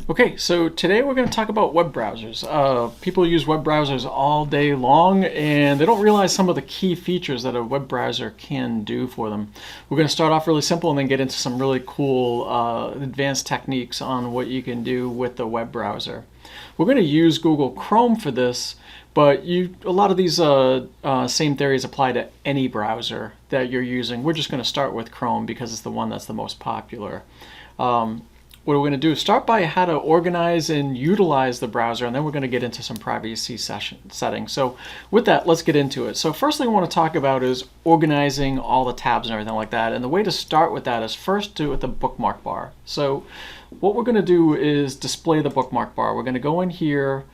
Okay, so today we're going to talk about web browsers. People use web browsers all day long and they don't realize some of the key features that a web browser can do for them. We're going to start off really simple and then get into some really cool advanced techniques on what you can do with the web browser. We're going to use Google Chrome for this, but a lot of these same theories apply to any browser that you're using. We're just going to start with Chrome because it's the one that's the most popular. What we're going to do is start by how to organize and utilize the browser, and then we're going to get into some privacy settings. So with that, let's get into it. So first thing I want to talk about is organizing all the tabs and everything like that. And the way to start with that is first do it with the bookmark bar. So what we're going to do is display the bookmark bar. We're going to go in here,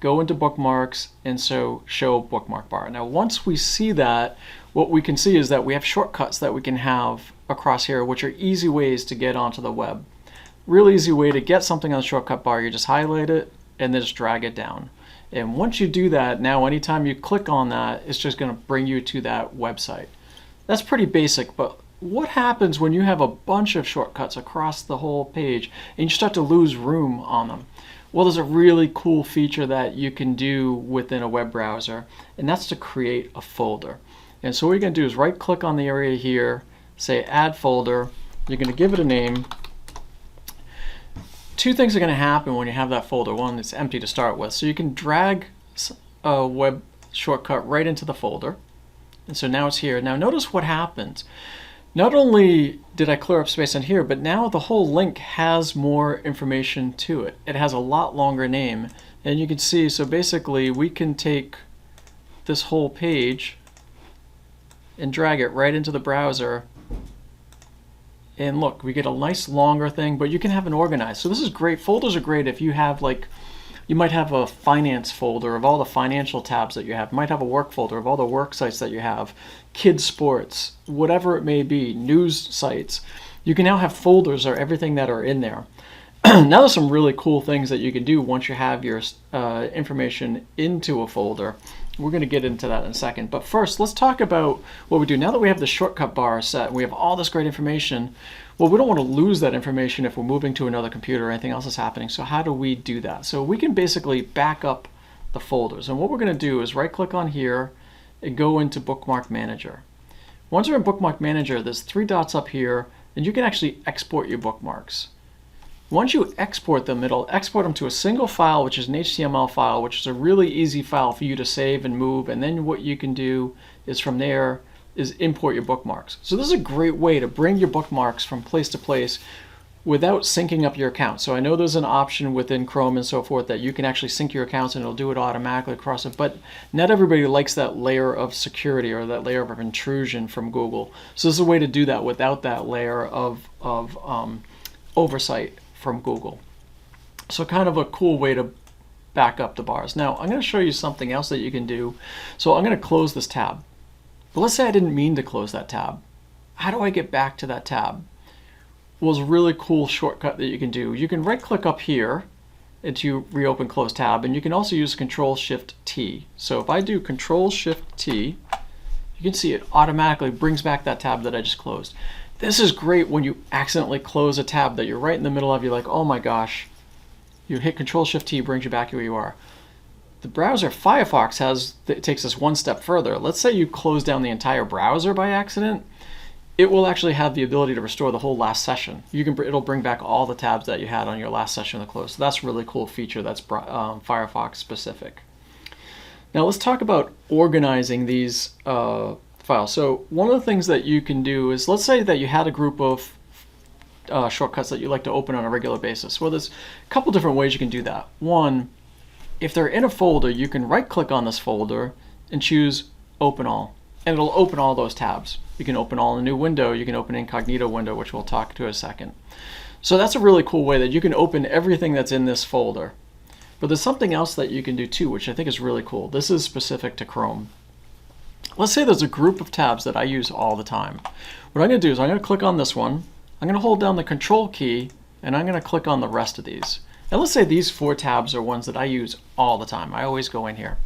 go into bookmarks, and so show bookmark bar. Now once we see that, what we can see is that we have shortcuts that we can have across here, which are easy ways to get onto the web. Real easy way to get something on the shortcut bar, you just highlight it and then just drag it down. And once you do that, now anytime you click on that, it's just going to bring you to that website. That's pretty basic, but what happens when you have a bunch of shortcuts across the whole page and you start to lose room on them? Well, there's a really cool feature that you can do within a web browser, and that's to create a folder. And so what you're going to do is right click on the area here, say add folder, you're going to give it a name. Two things are going to happen when you have that folder. One, it's empty to start with. So you can drag a web shortcut right into the folder. And so now it's here. Now notice what happens. Not only did I clear up space on here, but now the whole link has more information to it. It has a lot longer name. And you can see, so basically we can take this whole page and drag it right into the browser. And look, we get a nice longer thing, but you can have it organized. So this is great. Folders are great if you have you might have a finance folder of all the financial tabs that you have. You might have a work folder of all the work sites that you have, kids sports, whatever it may be, news sites. You can now have folders or everything that are in there. Now there's some really cool things that you can do once you have your information into a folder. We're going to get into that in a second. But first, let's talk about what we do. Now that we have the shortcut bar set, we have all this great information. Well, we don't want to lose that information if we're moving to another computer or anything else is happening. So how do we do that? So we can basically back up the folders. And what we're going to do is right click on here and go into Bookmark Manager. Once you're in Bookmark Manager, there's three dots up here, and you can actually export your bookmarks. Once you export them, it'll export them to a single file, which is an HTML file, which is a really easy file for you to save and move. And then what you can do is from there is import your bookmarks. So this is a great way to bring your bookmarks from place to place without syncing up your account. So I know there's an option within Chrome and so forth that you can actually sync your accounts and it'll do it automatically across it, but not everybody likes that layer of security or that layer of intrusion from Google. So this is a way to do that without that layer of oversight from Google. So kind of a cool way to back up the bars. Now I'm going to show you something else that you can do. So I'm going to close this tab. But let's say I didn't mean to close that tab. How do I get back to that tab? Well, it's a really cool shortcut that you can do. You can right click up here to reopen close tab, and you can also use Control-Shift-T. So if I do Control-Shift-T, you can see it automatically brings back that tab that I just closed. This is great when you accidentally close a tab that you're right in the middle of. You're like, oh my gosh. You hit Control-Shift-T, brings you back where you are. The browser Firefox takes this one step further. Let's say you close down the entire browser by accident. It will actually have the ability to restore the whole last session. It'll bring back all the tabs that you had on your last session that closed. So that's a really cool feature that's Firefox specific. Now let's talk about organizing these files. So one of the things that you can do is, let's say that you had a group of shortcuts that you like to open on a regular basis. Well, there's a couple different ways you can do that. One, if they're in a folder, you can right click on this folder and choose Open All, and it'll open all those tabs. You can open all in a new window, you can open an incognito window, which we'll talk to in a second. So that's a really cool way that you can open everything that's in this folder. But there's something else that you can do too, which I think is really cool. This is specific to Chrome. Let's say there's a group of tabs that I use all the time. What I'm going to do is I'm going to click on this one, I'm going to hold down the Control key, and I'm going to click on the rest of these. And let's say these 4 tabs are ones that I use all the time. I always go in here.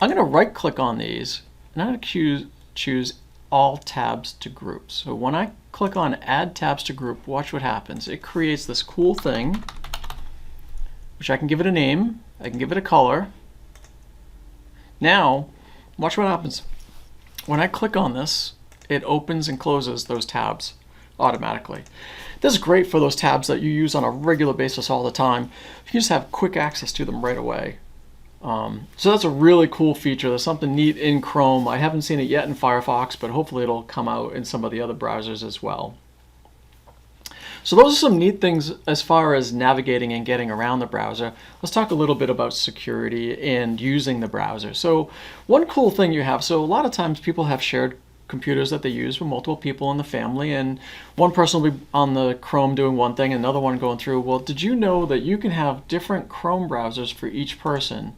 I'm going to right click on these, and I'm going to choose All Tabs to Groups. So when I click on Add Tabs to Group, watch what happens. It creates this cool thing which I can give it a name, I can give it a color. Now, watch what happens. When I click on this, it opens and closes those tabs automatically. This is great for those tabs that you use on a regular basis all the time. You just have quick access to them right away. So that's a really cool feature. There's something neat in Chrome. I haven't seen it yet in Firefox, but hopefully it'll come out in some of the other browsers as well. So those are some neat things as far as navigating and getting around the browser. Let's talk a little bit about security and using the browser. So one cool thing you have, so a lot of times people have shared computers that they use with multiple people in the family, and one person will be on the Chrome doing one thing and another one going through. Well, did you know that you can have different Chrome browsers for each person?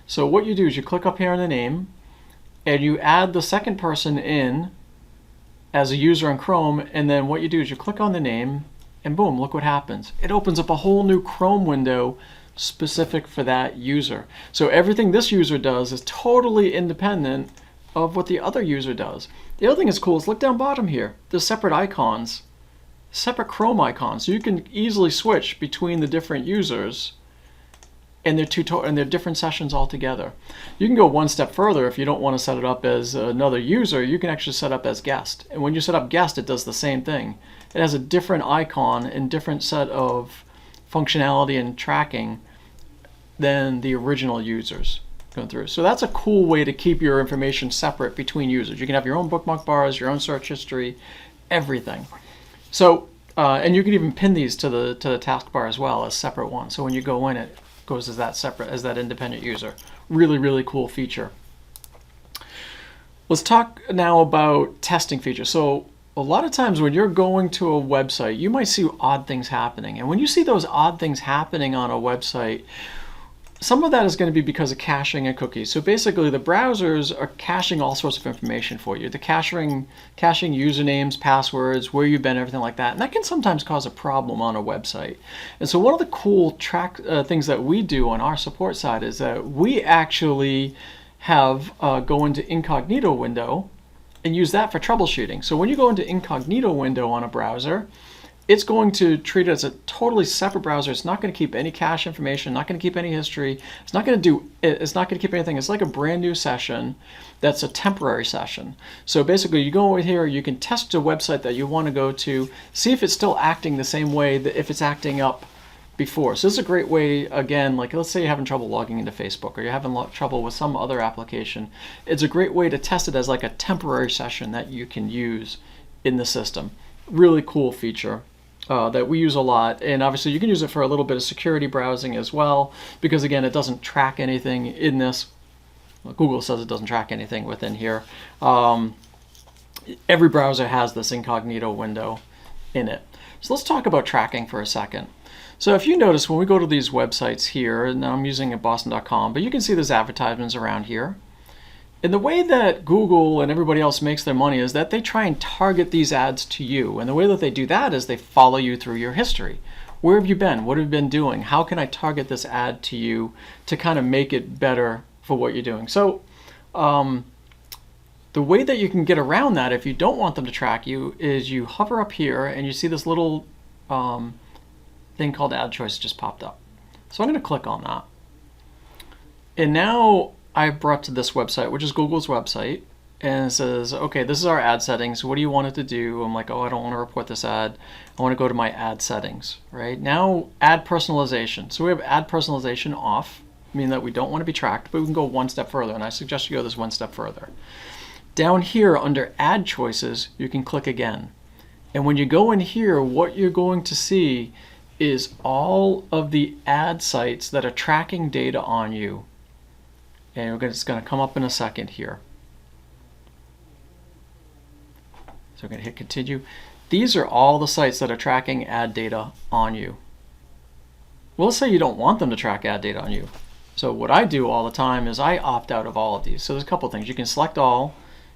So what you do is you click up here on the name and you add the second person in as a user in Chrome, and then what you do is you click on the name and boom, look what happens. It opens up a whole new Chrome window specific for that user. So everything this user does is totally independent of what the other user does. The other thing that's cool is look down bottom here. There's separate icons, separate Chrome icons. So you can easily switch between the different users and their different sessions altogether. You can go one step further. If you don't want to set it up as another user, you can actually set up as guest. And when you set up guest, it does the same thing. It has a different icon and different set of functionality and tracking than the original users going through. So that's a cool way to keep your information separate between users. You can have your own bookmark bars, your own search history, everything. So, and you can even pin these to the taskbar as well as separate ones. So when you go in, it goes as that separate, as that independent user. Really, really cool feature. Let's talk now about testing features. So a lot of times when you're going to a website, you might see odd things happening. And when you see those odd things happening on a website, some of that is going to be because of caching and cookies. So basically the browsers are caching all sorts of information for you. They're caching usernames, passwords, where you've been, everything like that. And that can sometimes cause a problem on a website. And so one of the cool things that we do on our support side is that we actually have go into incognito window and use that for troubleshooting. So when you go into incognito window on a browser, it's going to treat it as a totally separate browser. It's not going to keep any cache information, not going to keep any history. It's not going to keep anything. It's like a brand new session that's a temporary session. So basically you go over here, you can test a website that you want to go to, see if it's still acting the same way that if it's acting up before. So this is a great way, again, like let's say you're having trouble logging into Facebook or you're having trouble with some other application. It's a great way to test it as like a temporary session that you can use in the system. Really cool feature. That we use a lot, and obviously you can use it for a little bit of security browsing as well, because again it doesn't track anything in this. Well, Google says it doesn't track anything within here. Every browser has this incognito window in it. So let's talk about tracking for a second. So if you notice when we go to these websites here, and I'm using a boston.com, but you can see there's advertisements around here. And the way that Google and everybody else makes their money is that they try and target these ads to you. And the way that they do that is they follow you through your history. Where have you been? What have you been doing? How can I target this ad to you to kind of make it better for what you're doing? So the way that you can get around that if you don't want them to track you is you hover up here and you see this little thing called ad choice just popped up. So I'm going to click on that. And now I've brought to this website, which is Google's website, and it says, okay, this is our ad settings. What do you want it to do? I'm like, oh, I don't want to report this ad. I want to go to my ad settings, right? Now, ad personalization. So we have ad personalization off, meaning that we don't want to be tracked, but we can go one step further, and I suggest you go this one step further. Down here under ad choices, you can click again. And when you go in here, what you're going to see is all of the ad sites that are tracking data on you. And it's going to come up in a second here. So we're going to hit continue. These are all the sites that are tracking ad data on you. Well, let's say you don't want them to track ad data on you. So what I do all the time is I opt out of all of these. So there's a couple things. You can select all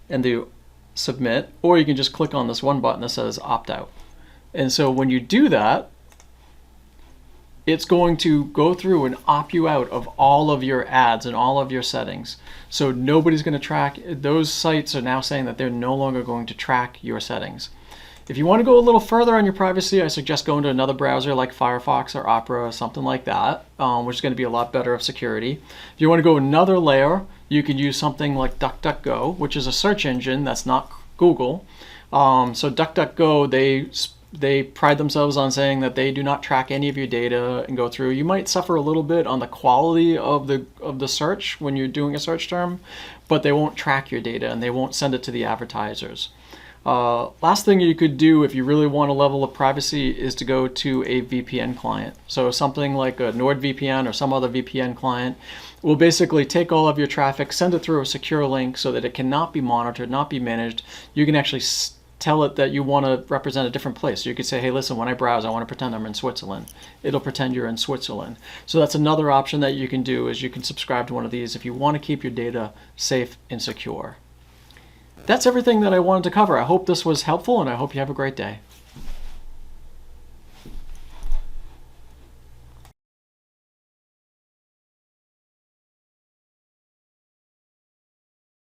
and do submit, or you can just click on this one button that says opt out. And so when you do that, it's going to go through and opt you out of all of your ads and all of your settings. So nobody's going to track. Those sites are now saying that they're no longer going to track your settings. If you want to go a little further on your privacy, I suggest going to another browser like Firefox or Opera or something like that, which is going to be a lot better of security. If you want to go another layer, you can use something like DuckDuckGo, which is a search engine that's not Google. So DuckDuckGo, they pride themselves on saying that they do not track any of your data and go through. You might suffer a little bit on the quality of the search when you're doing a search term, but they won't track your data and they won't send it to the advertisers. Last thing you could do if you really want a level of privacy is to go to a VPN client. So something like a NordVPN or some other VPN client will basically take all of your traffic, send it through a secure link so that it cannot be monitored, not be managed. You can actually tell it that you want to represent a different place. So you could say, hey, listen, when I browse, I want to pretend I'm in Switzerland. It'll pretend you're in Switzerland. So that's another option that you can do, is you can subscribe to one of these if you want to keep your data safe and secure. That's everything that I wanted to cover. I hope this was helpful, and I hope you have a great day.